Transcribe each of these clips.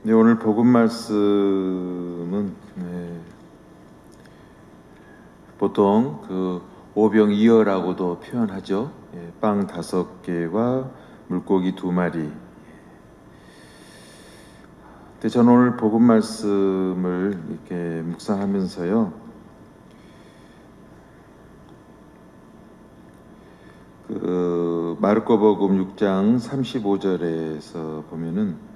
네, 오늘 복음 말씀은 보통 그 오병이어라고도 표현하죠. 빵 5개와 물고기 2마리. 근데 저는 오늘 복음 말씀을 이렇게 묵상하면서요, 그 마르코복음 6장 35절에서 보면은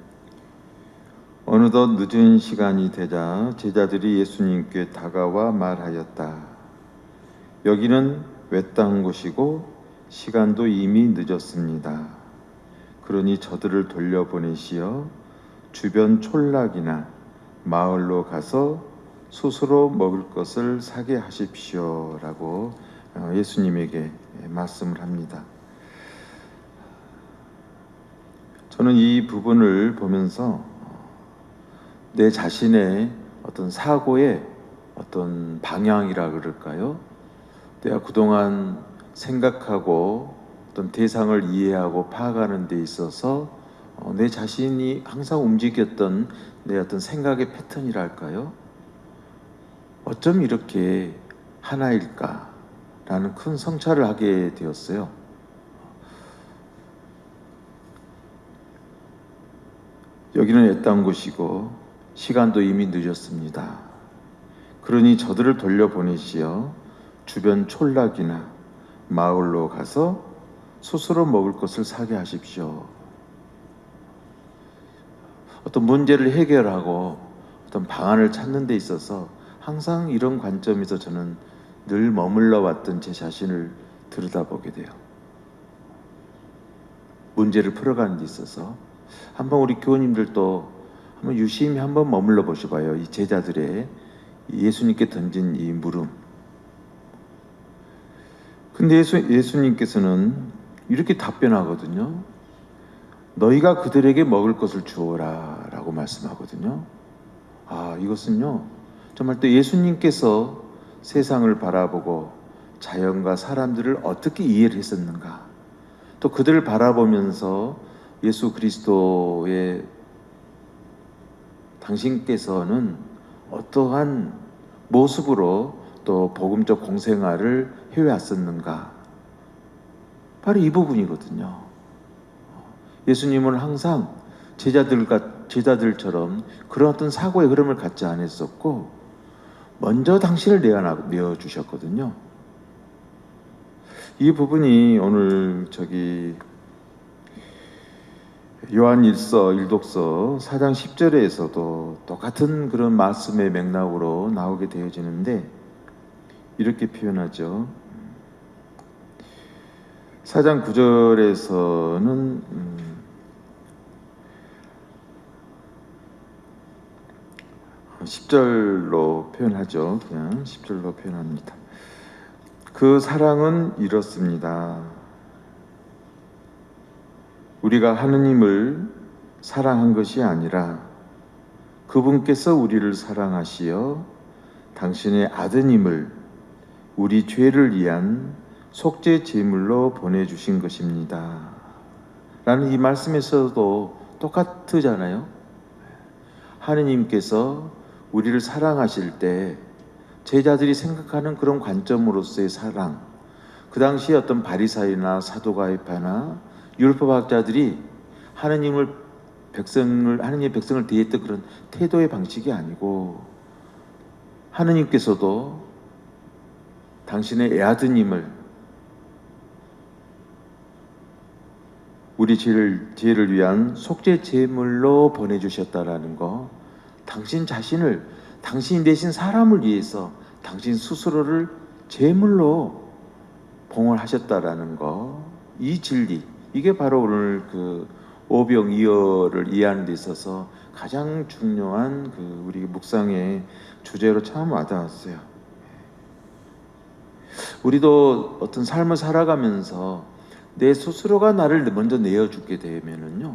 어느덧 늦은 시간이 되자 제자들이 예수님께 다가와 말하였다. 여기는 외딴 곳이고 시간도 이미 늦었습니다. 그러니 저들을 돌려보내시어 주변 촌락이나 마을로 가서 스스로 먹을 것을 사게 하십시오 라고 예수님에게 말씀을 합니다. 저는 이 부분을 보면서 내 자신의 어떤 사고의 어떤 방향이라 그럴까요? 내가 그동안 생각하고 어떤 대상을 이해하고 파악하는 데 있어서 내 자신이 항상 움직였던 내 어떤 생각의 패턴이랄까요? 어쩜 이렇게 하나일까라는 큰 성찰을 하게 되었어요. 여기는 애딴 곳이고 시간도 이미 늦었습니다. 그러니 저들을 돌려보내시어 주변 촌락이나 마을로 가서 스스로 먹을 것을 사게 하십시오. 어떤 문제를 해결하고 어떤 방안을 찾는 데 있어서 항상 이런 관점에서 저는 늘 머물러 왔던 제 자신을 들여다보게 돼요. 문제를 풀어가는 데 있어서 한번 우리 교우님들도 한번 유심히 한번 머물러 보셔봐요. 이 제자들의 예수님께 던진 이 물음. 근데 예수님께서는 이렇게 답변하거든요. 너희가 그들에게 먹을 것을 주어라 라고 말씀하거든요. 이것은요, 정말 또 예수님께서 세상을 바라보고 자연과 사람들을 어떻게 이해를 했었는가, 또 그들을 바라보면서 예수 그리스도의 당신께서는 어떠한 모습으로 또 복음적 공생활을 해왔었는가, 바로 이 부분이거든요. 예수님은 항상 제자들처럼 그런 어떤 사고의 흐름을 갖지 않았었고 먼저 당신을 내어주셨거든요. 이 부분이 오늘 요한일서 1독서 4장 10절에서도 똑같은 그런 말씀의 맥락으로 나오게 되어지는데 이렇게 표현하죠. 4장 9절에서는 10절로 표현하죠. 그냥 10절로 표현합니다. 그 사랑은 이렇습니다. 우리가 하느님을 사랑한 것이 아니라 그분께서 우리를 사랑하시어 당신의 아드님을 우리 죄를 위한 속죄 제물로 보내주신 것입니다. 라는 이 말씀에서도 똑같잖아요. 하느님께서 우리를 사랑하실 때 제자들이 생각하는 그런 관점으로서의 사랑, 그 당시에 어떤 바리사이나 사도가이파나 율법학자들이 하느님의 백성을 대했던 그런 태도의 방식이 아니고 하느님께서도 당신의 애아드님을 우리 죄를 위한 속죄 제물로 보내주셨다라는 거, 당신 자신을 당신이 내신 사람을 위해서 당신 스스로를 제물로 봉헌하셨다라는 거, 이 진리, 이게 바로 오늘 그 오병이어를 이해하는 데 있어서 가장 중요한 우리 묵상의 주제로 참 와닿았어요. 우리도 어떤 삶을 살아가면서 내 스스로가 나를 먼저 내어주게 되면은요,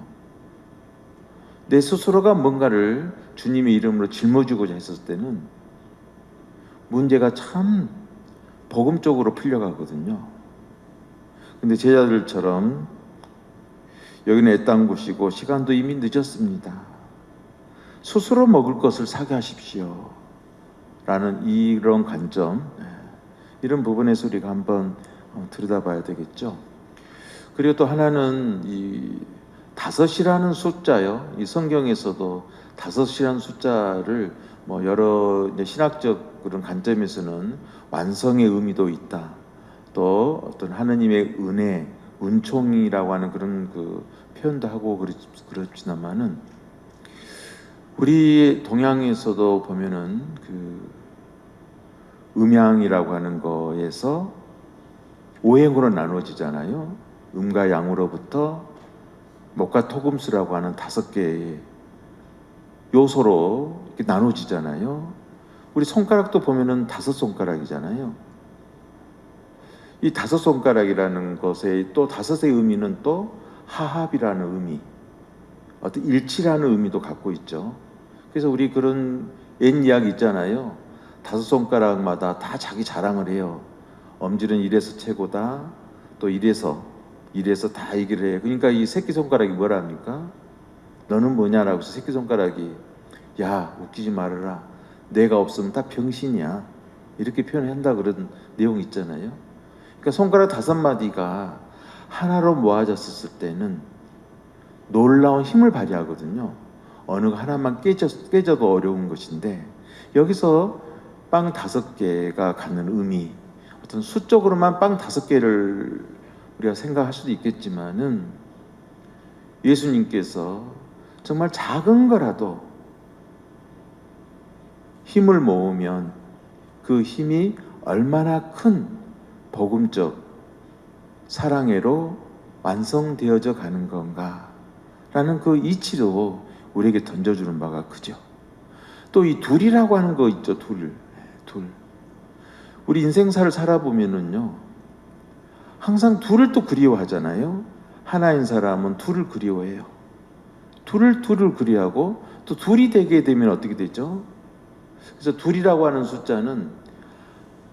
내 스스로가 뭔가를 주님의 이름으로 짊어지고자 했을 때는 문제가 참 복음적으로 풀려가거든요. 근데 제자들처럼 여기는 애딴 곳이고 시간도 이미 늦었습니다. 스스로 먹을 것을 사게 하십시오 라는 이런 관점, 이런 부분에서 우리가 한번 들여다봐야 되겠죠. 그리고 또 하나는 이 다섯이라는 숫자요. 이 성경에서도 다섯이라는 숫자를 뭐 여러 신학적 그런 관점에서는 완성의 의미도 있다. 또 어떤 하느님의 은혜, 은총이라고 하는 그런 그 표현도 하고 그렇지만은 우리 동양에서도 보면은 그 음양이라고 하는 거에서 오행으로 나눠지잖아요. 음과 양으로부터 목과 토금수라고 하는 5개의 요소로 이렇게 나눠지잖아요. 우리 손가락도 보면은 5손가락이잖아요. 이 5손가락이라는 것의 또 5의 의미는 또 하합이라는 의미, 어떤 일치라는 의미도 갖고 있죠. 그래서 우리 그런 옛 이야기 있잖아요. 5손가락마다 다 자기 자랑을 해요. 엄지는 이래서 최고다. 또 이래서 다 얘기를 해요. 그러니까 이 새끼손가락이 뭐랍니까? 너는 뭐냐라고 해서 새끼손가락이 야 웃기지 말아라. 내가 없으면 다 병신이야. 이렇게 표현한다 그런 내용이 있잖아요. 그러니까 손가락 5마디가 하나로 모아졌을 때는 놀라운 힘을 발휘하거든요. 어느 하나만 깨져도 어려운 것인데 여기서 빵 5개가 갖는 의미, 어떤 수적으로만 빵 5개를 우리가 생각할 수도 있겠지만은 예수님께서 정말 작은 거라도 힘을 모으면 그 힘이 얼마나 큰 복음적 사랑애로 완성되어져 가는 건가 라는 그 이치도 우리에게 던져주는 바가 크죠. 또 이 둘이라고 하는 거 있죠. 둘. 우리 인생사를 살아보면은요, 항상 둘을 또 그리워하잖아요. 하나인 사람은 둘을 그리워해요. 둘을 그리워하고 또 둘이 되게 되면 어떻게 되죠? 그래서 둘이라고 하는 숫자는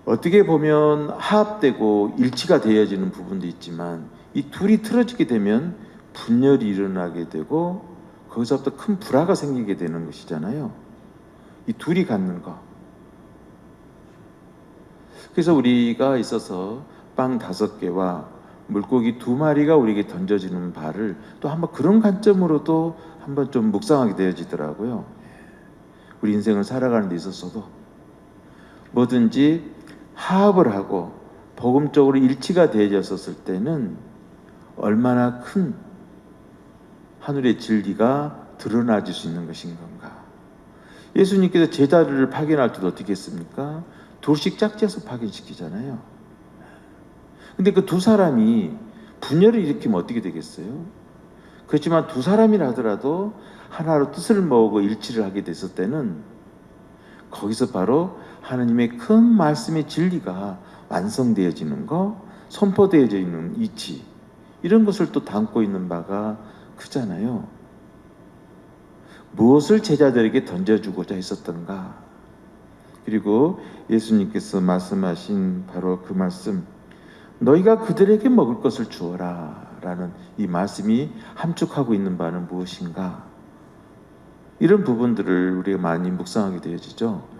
어떻게 보면 화합되고 일치가 되어지는 부분도 있지만 이 둘이 틀어지게 되면 분열이 일어나게 되고 거기서부터 큰 불화가 생기게 되는 것이잖아요. 이 둘이 갖는 거. 그래서 우리가 있어서 빵 5개와 물고기 2마리가 우리에게 던져지는 바를 또 한번 그런 관점으로도 한번 좀 묵상하게 되어지더라고요. 우리 인생을 살아가는 데 있어서도 뭐든지 화합을 하고 복음적으로 일치가 되어졌을 때는 얼마나 큰 하늘의 진리가 드러나질 수 있는 것인 건가. 예수님께서 제자들을 파견할 때도 어떻게 했습니까? 둘씩 짝지어서 파견시키잖아요. 근데 그 2사람이 분열을 일으키면 어떻게 되겠어요? 그렇지만 2사람이라 하더라도 하나로 뜻을 모으고 일치를 하게 됐을 때는 거기서 바로 하나님의 큰 말씀의 진리가 완성되어지는 거, 선포되어지는 이치, 이런 것을 또 담고 있는 바가 크잖아요. 무엇을 제자들에게 던져주고자 했었던가? 그리고 예수님께서 말씀하신 바로 그 말씀, 너희가 그들에게 먹을 것을 주어라 라는 이 말씀이 함축하고 있는 바는 무엇인가? 이런 부분들을 우리가 많이 묵상하게 되어지죠.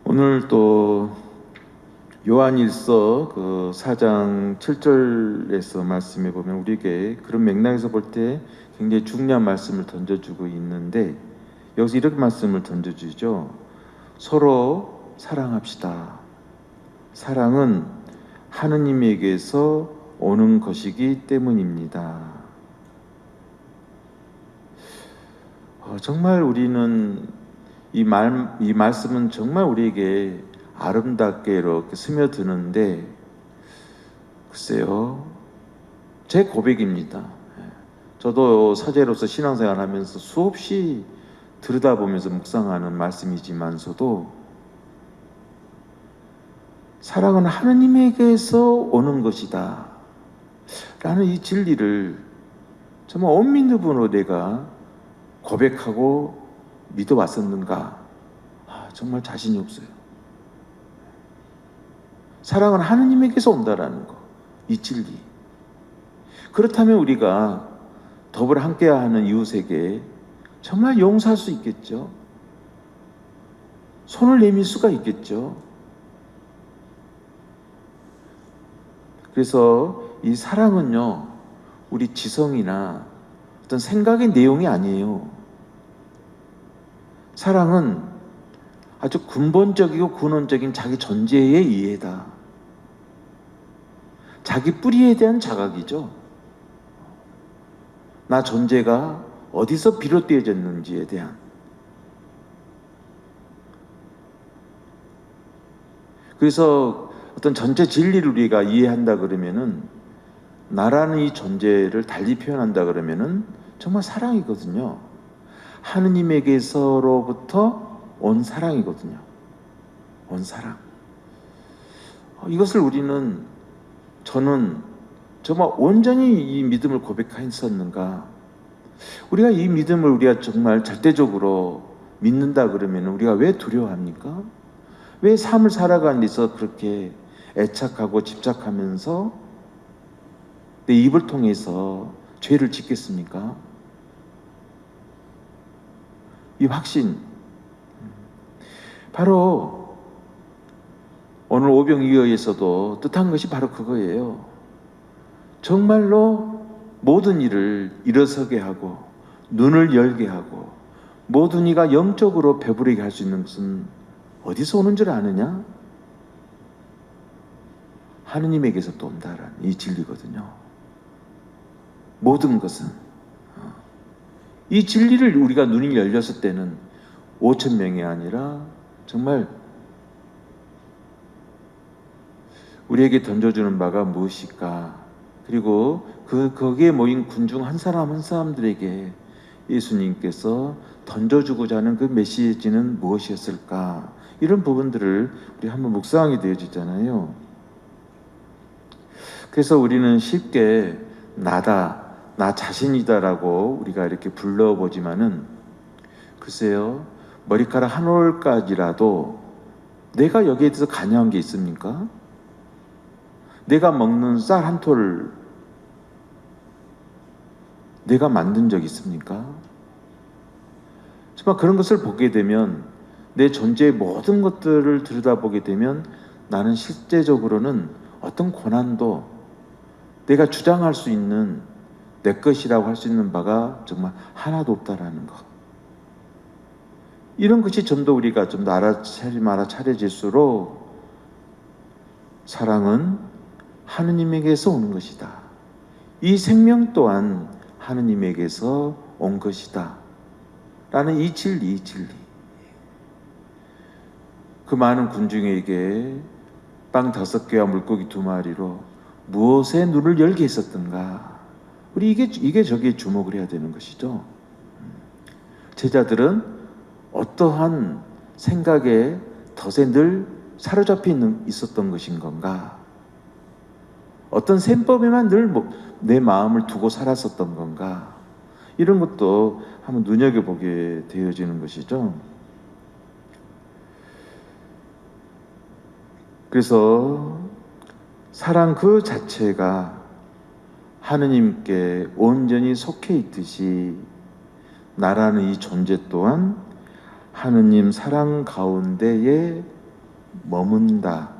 오늘 또 요한일서 그 4장 7절에서 말씀해 보면 우리에게 그런 맥락에서 볼 때 굉장히 중요한 말씀을 던져주고 있는데 여기서 이렇게 말씀을 던져주죠. 서로 사랑합시다. 사랑은 하느님에게서 오는 것이기 때문입니다. 정말 우리는 이 말씀은 정말 우리에게 아름답게 이렇게 스며드는데 글쎄요, 제 고백입니다. 저도 사제로서 신앙생활 하면서 수없이 들여다보면서 묵상하는 말씀이지만서도 사랑은 하느님에게서 오는 것이다 라는 이 진리를 정말 온 믿음으로 내가 고백하고 믿어왔었는가? 정말 자신이 없어요. 사랑은 하느님에게서 온다라는 거, 이 진리. 그렇다면 우리가 더불어 함께하는 이웃에게 정말 용서할 수 있겠죠. 손을 내밀 수가 있겠죠. 그래서 이 사랑은요, 우리 지성이나 어떤 생각의 내용이 아니에요. 사랑은 아주 근본적이고 근원적인 자기 존재의 이해다. 자기 뿌리에 대한 자각이죠. 나 존재가 어디서 비롯되어졌는지에 대한. 그래서 어떤 전체 진리를 우리가 이해한다 그러면은, 나라는 이 존재를 달리 표현한다 그러면은 정말 사랑이거든요. 하느님에게서로부터 온 사랑이거든요. 온 사랑. 이것을 저는 정말 온전히 이 믿음을 고백했었는가. 우리가 이 믿음을 우리가 정말 절대적으로 믿는다 그러면 우리가 왜 두려워합니까? 왜 삶을 살아가는 데서 그렇게 애착하고 집착하면서 내 입을 통해서 죄를 짓겠습니까? 이 확신, 바로 오늘 오병이어에서도 뜻한 것이 바로 그거예요. 정말로 모든 일을 일어서게 하고 눈을 열게 하고 모든 이가 영적으로 배부르게 할 수 있는 것은 어디서 오는 줄 아느냐? 하느님에게서 또 온다라는 이 진리거든요. 모든 것은. 이 진리를 우리가 눈이 열렸을 때는 5천 명이 아니라 정말 우리에게 던져주는 바가 무엇일까? 그리고 거기에 모인 군중 한 사람 한 사람들에게 예수님께서 던져주고자 하는 그 메시지는 무엇이었을까? 이런 부분들을 우리 한번 묵상하게 되어지잖아요. 그래서 우리는 쉽게 나다, 나 자신이다라고 우리가 이렇게 불러보지만은, 글쎄요, 머리카락 한 올까지라도 내가 여기에 대해서 관여한 게 있습니까? 내가 먹는 쌀 한 톨 내가 만든 적 있습니까? 정말 그런 것을 보게 되면, 내 존재의 모든 것들을 들여다보게 되면 나는 실제적으로는 어떤 고난도 내가 주장할 수 있는 내 것이라고 할 수 있는 바가 정말 하나도 없다라는 것. 이런 것이 좀 더 우리가 좀 더 알아차려질수록 사랑은 하느님에게서 오는 것이다. 이 생명 또한 하느님에게서 온 것이다. 라는 이 진리. 그 많은 군중에게 빵 5개와 물고기 2마리로 무엇에 눈을 열게 했었던가. 우리 이게 저기에 주목을 해야 되는 것이죠. 제자들은 어떠한 생각에 덫에 늘 사로잡혀 있었던 것인 건가? 어떤 셈법에만 늘 내 마음을 두고 살았었던 건가? 이런 것도 한번 눈여겨보게 되어지는 것이죠. 그래서 사랑 그 자체가 하느님께 온전히 속해 있듯이, 나라는 이 존재 또한 하느님 사랑 가운데에 머문다,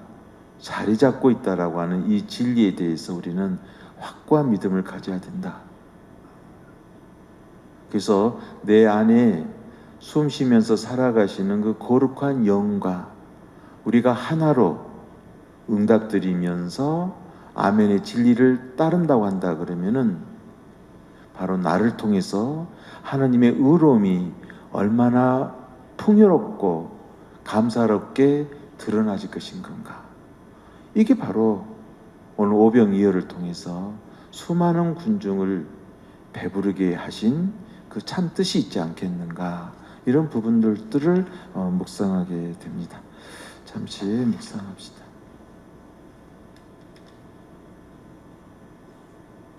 자리 잡고 있다라고 하는 이 진리에 대해서 우리는 확고한 믿음을 가져야 된다. 그래서 내 안에 숨 쉬면서 살아가시는 그 거룩한 영과 우리가 하나로 응답드리면서 아멘의 진리를 따른다고 한다 그러면은, 바로 나를 통해서 하나님의 의로움이 얼마나 풍요롭고 감사롭게 드러나질 것인 건가. 이게 바로 오늘 오병이어를 통해서 수많은 군중을 배부르게 하신 그 참 뜻이 있지 않겠는가. 이런 부분들을 묵상하게 됩니다. 잠시 묵상합시다.